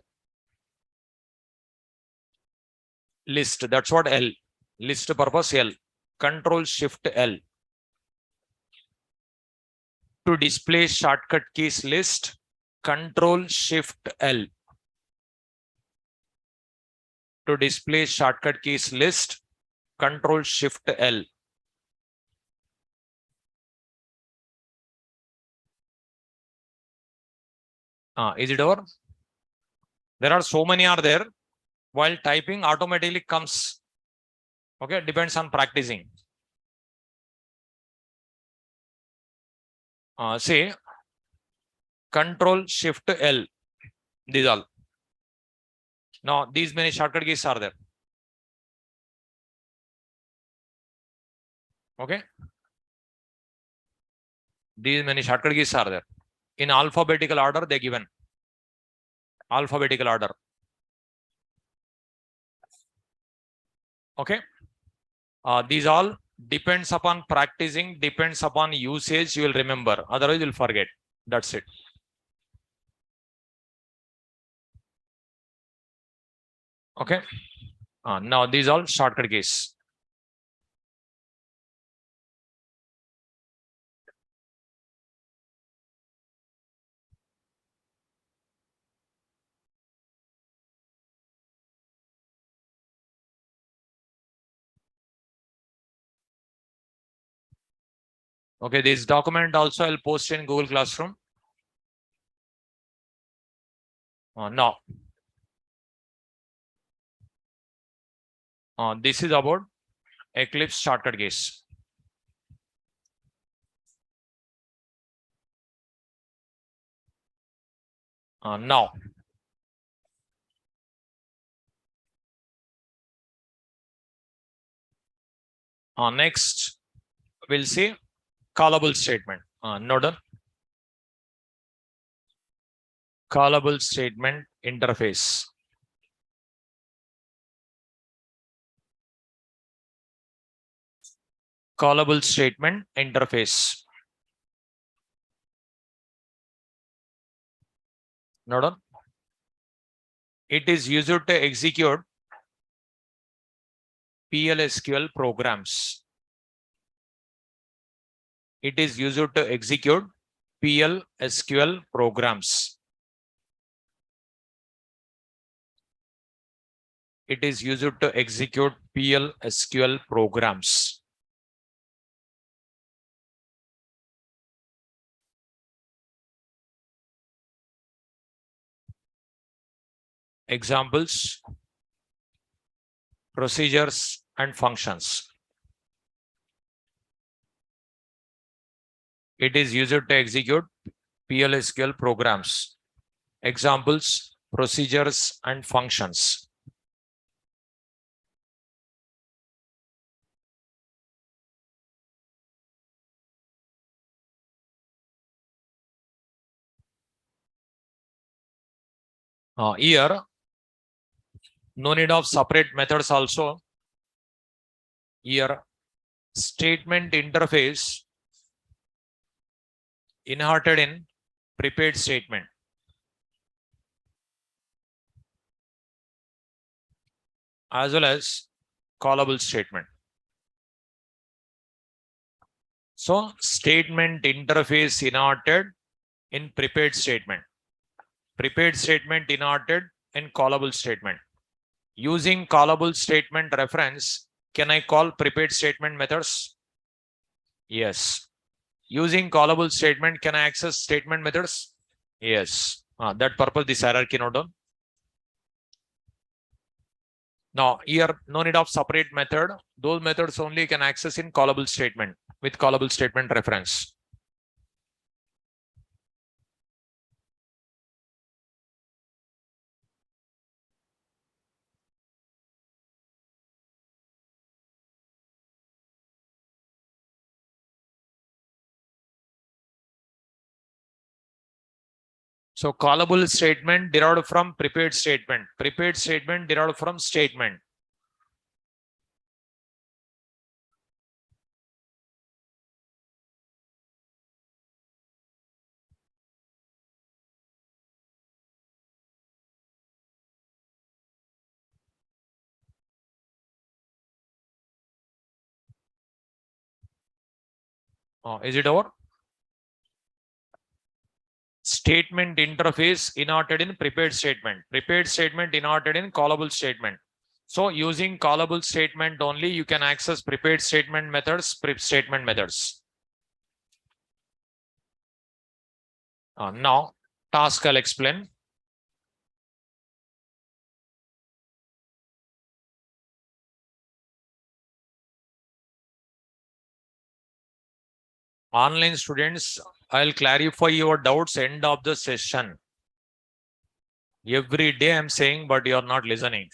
List, that's what L. List purpose L. Control Shift L. To display shortcut keys list, Control Shift L. To display shortcut keys list, Control Shift L. Is it over? There are so many are there. While typing automatically comes. Okay, depends on practicing. Say Control Shift L. These all. Now these many shortcut keys are there. Okay. These many shortcut keys are there. In alphabetical order, they given. Alphabetical order. Okay. These all depends upon practicing, depends upon usage, you will remember. Otherwise, you'll forget. That's it. Okay. Now these all shortcut keys. Okay, this document also I'll post in Google Classroom. Now, this is about Eclipse shortcut keys. Now, next we'll see callable statement. Note callable statement interface. callable statement interface. Note on. It is used to execute PLSQL programs. It is used to execute PLSQL programs. It is used to execute PLSQL programs. Examples, procedures and functions. It is used to execute PLSQL programs. Examples, procedures and functions. Here, no need of separate methods also. Here, statement interface inherited in prepared statement. As well as callable statement. So statement interface inherited in prepared statement. Prepared statement inherited in callable statement. Using callable statement reference, can I call prepared statement methods? Yes. Using callable statement, can I access statement methods? Yes. That purpose this hierarchy note down. Now here no need of separate method. Those methods only can access in callable statement with callable statement reference. So callable statement derived from prepared statement. Prepared statement derived from statement. Is it over? Statement interface inherited in prepared statement. Prepared statement inherited in callable statement. So using callable statement only, you can access prepared statement methods, statement methods. Now, task I'll explain. Online students, I'll clarify your doubts end of the session. Every day I'm saying, but you're not listening.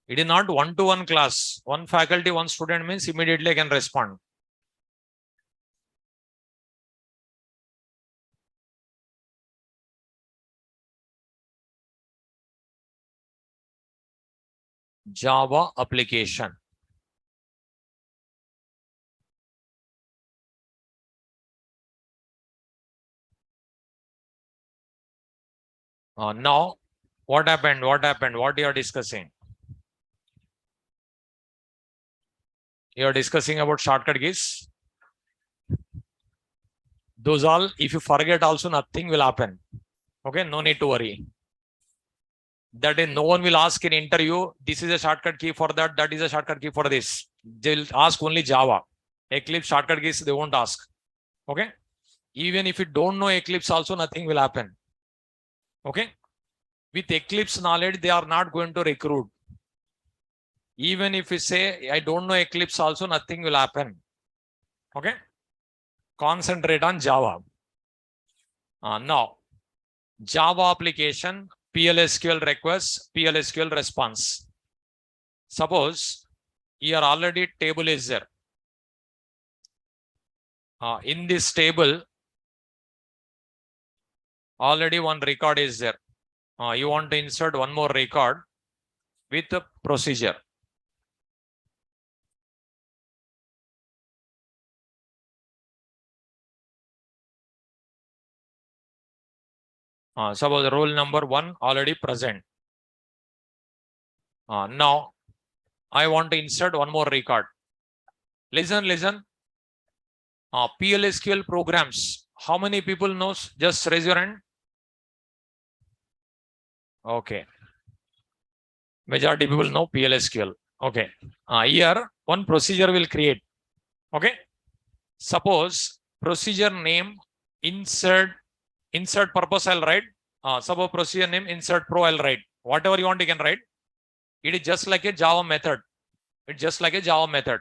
It is not one-to-one class. One faculty, one student means immediately I can respond. Java application. Now, what happened? What happened? What you are discussing? You are discussing about shortcut keys. Those all, if you forget also, nothing will happen. Okay, no need to worry. That is, no one will ask in interview, this is a shortcut key for that, that is a shortcut key for this. They'll ask only Java. Eclipse shortcut keys, they won't ask. Okay. Even if you don't know Eclipse also, nothing will happen. Okay. With Eclipse knowledge, they are not going to recruit. Even if you say, I don't know Eclipse also, nothing will happen. Okay. Concentrate on Java. Now, Java application, PLSQL request, PLSQL response. Suppose here already table is there. In this table, already one record is there. You want to insert one more record with a procedure. Suppose roll number 1 already present. Now I want to insert one more record. Listen. PLSQL programs. How many people knows? Just raise your hand. Okay. Majority people know PLSQL. Okay. Here one procedure will create. Okay. Suppose procedure name insert purpose I'll write. Suppose procedure name insert pro I'll write. Whatever you want you can write. It is just like a Java method. It's just like a Java method.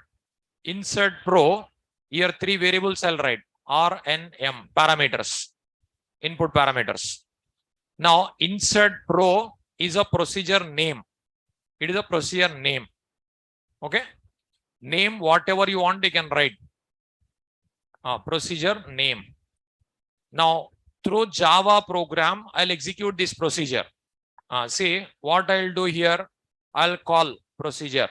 Insert pro. Here 3 variables I'll write. R, N, M parameters. Input parameters. Now insert pro is a procedure name. It is a procedure name. Okay. Name whatever you want you can write. Procedure name. Now through Java program I'll execute this procedure. See what I'll do here. I'll call procedure.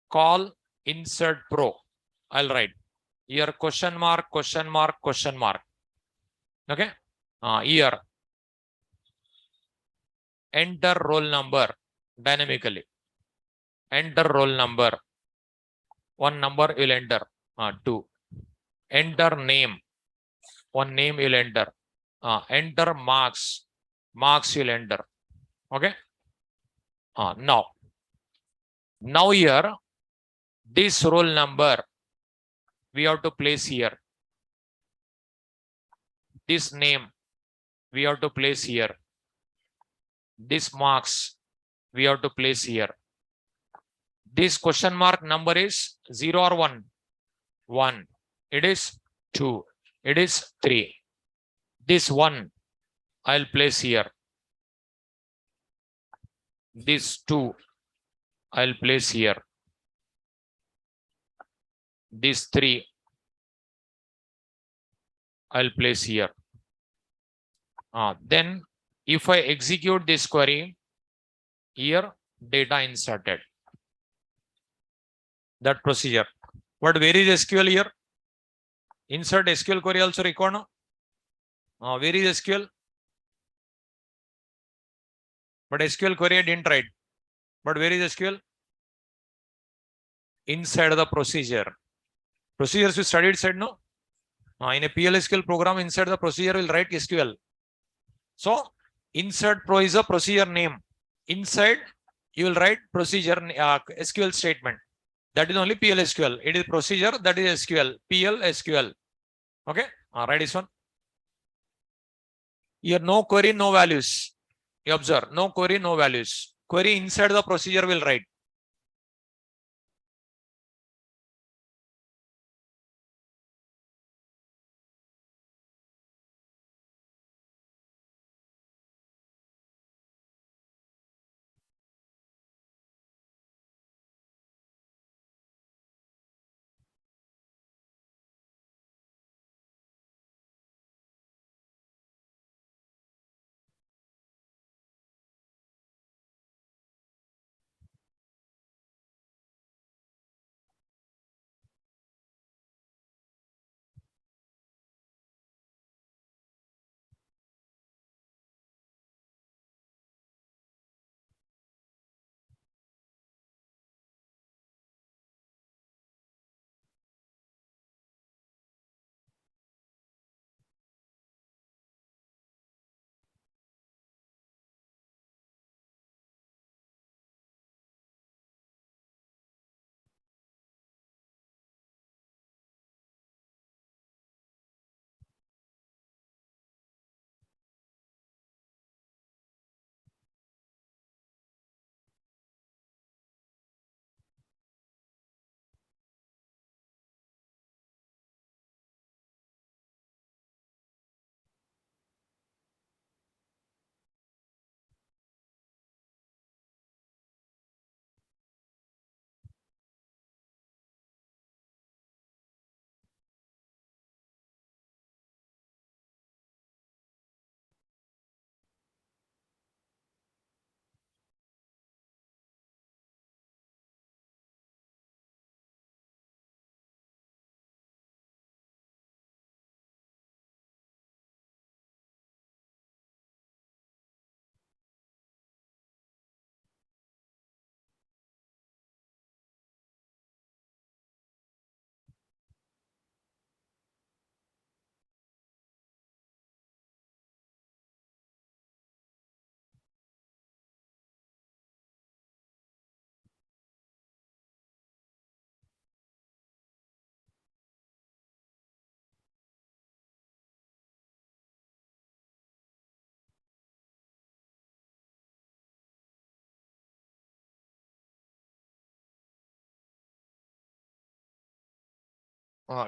Call insert pro. I'll write here question mark. Okay. Here enter roll number dynamically. Enter roll number. One number you'll enter. 2. Enter name. One name you'll enter. Enter marks. Marks you'll enter. Okay. Now here this roll number we have to place here. This name we have to place here. This marks we have to place here. This question mark number is 0 or 1? 1. It is 2. It is 3. This 1 I'll place here. This 2 I'll place here. This 3 I'll place here. Then if I execute this query, here data inserted. That procedure. But where is SQL here? Insert SQL query also required. No? Where is SQL? But SQL query I didn't write. But where is SQL? Inside the procedure. Procedures we studied said no. In a PLSQL program, inside the procedure will write SQL. So insert pro is a procedure name. Inside you will write procedure SQL statement. That is only PLSQL. It is procedure, that is SQL. PLSQL. Okay. Write this one. Here no query, no values. You observe no query, no values. Query inside the procedure will write.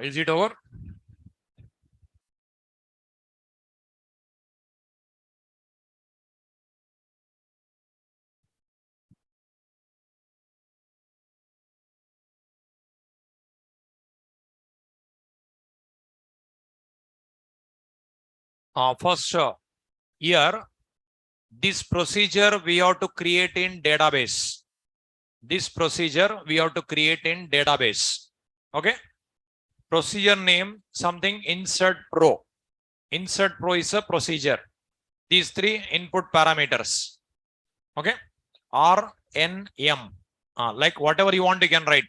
Is it over? First, here, this procedure we have to create in database. This procedure we have to create in database. Okay. Procedure name something insert pro. Insert pro is a procedure. These three input parameters. Okay. R, N, M. Like whatever you want, you can write.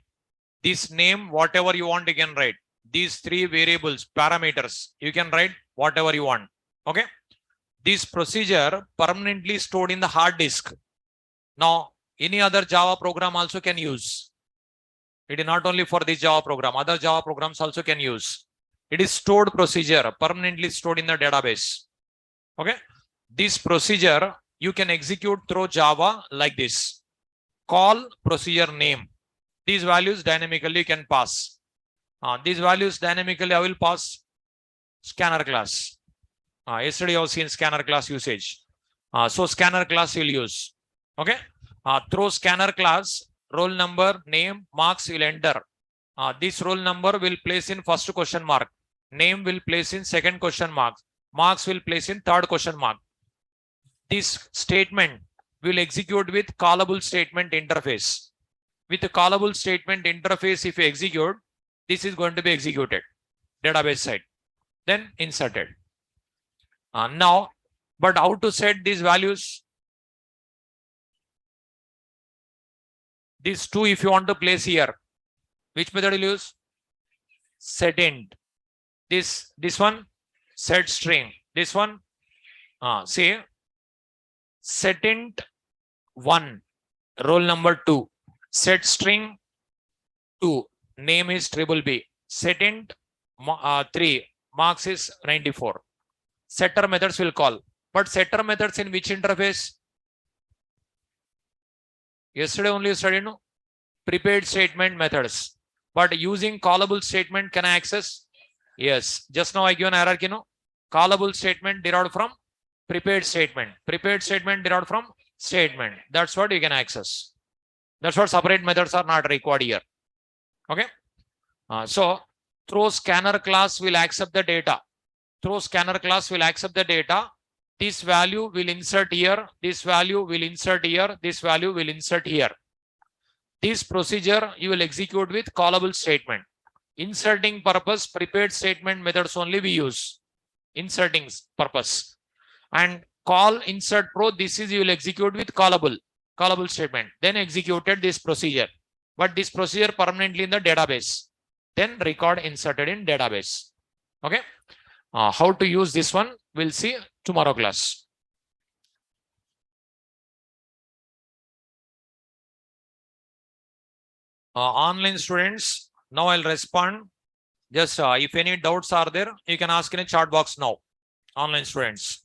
This name, whatever you want, you can write. These three variables, parameters, you can write whatever you want. Okay. This procedure permanently stored in the hard disk. Now, any other Java program also can use. It is not only for this Java program, other Java programs also can use. It is stored procedure, permanently stored in the database. Okay. This procedure you can execute through Java like this. Call procedure name. These values dynamically you can pass. These values dynamically I will pass scanner class. Yesterday I was seen scanner class usage. So scanner class will use. Okay. Through scanner class, roll number, name, marks will enter. This roll number will place in first question mark. Name will place in second question mark. Marks will place in third question mark. This statement will execute with callable statement interface. With the callable statement interface, if you execute, this is going to be executed. Database side. Then inserted. Now, but how to set these values? These two, if you want to place here, which method will use? Set int. This one, set string. This one, say set int 1, roll number 2, set string 2, name is triple B, set int 3, marks is 94. Setter methods will call. But setter methods in which interface? Yesterday only you studied, no? Prepared statement methods. But using callable statement, can I access? Yes. Just now I give an hierarchy, no? Callable statement derived from prepared statement. Prepared statement derived from statement. That's what you can access. That's what separate methods are not required here. Okay. So through scanner class will accept the data. Through scanner class will accept the data. This value will insert here. This value will insert here. This value will insert here. This procedure you will execute with callable statement. Inserting purpose, prepared statement methods only we use. Inserting purpose. And call insert pro, this is you will execute with callable statement. Then executed this procedure. But this procedure permanently in the database. Then record inserted in database. Okay. How to use this one, we'll see tomorrow class. Online students, now I'll respond. Just if any doubts are there, you can ask in a chat box now. Online students.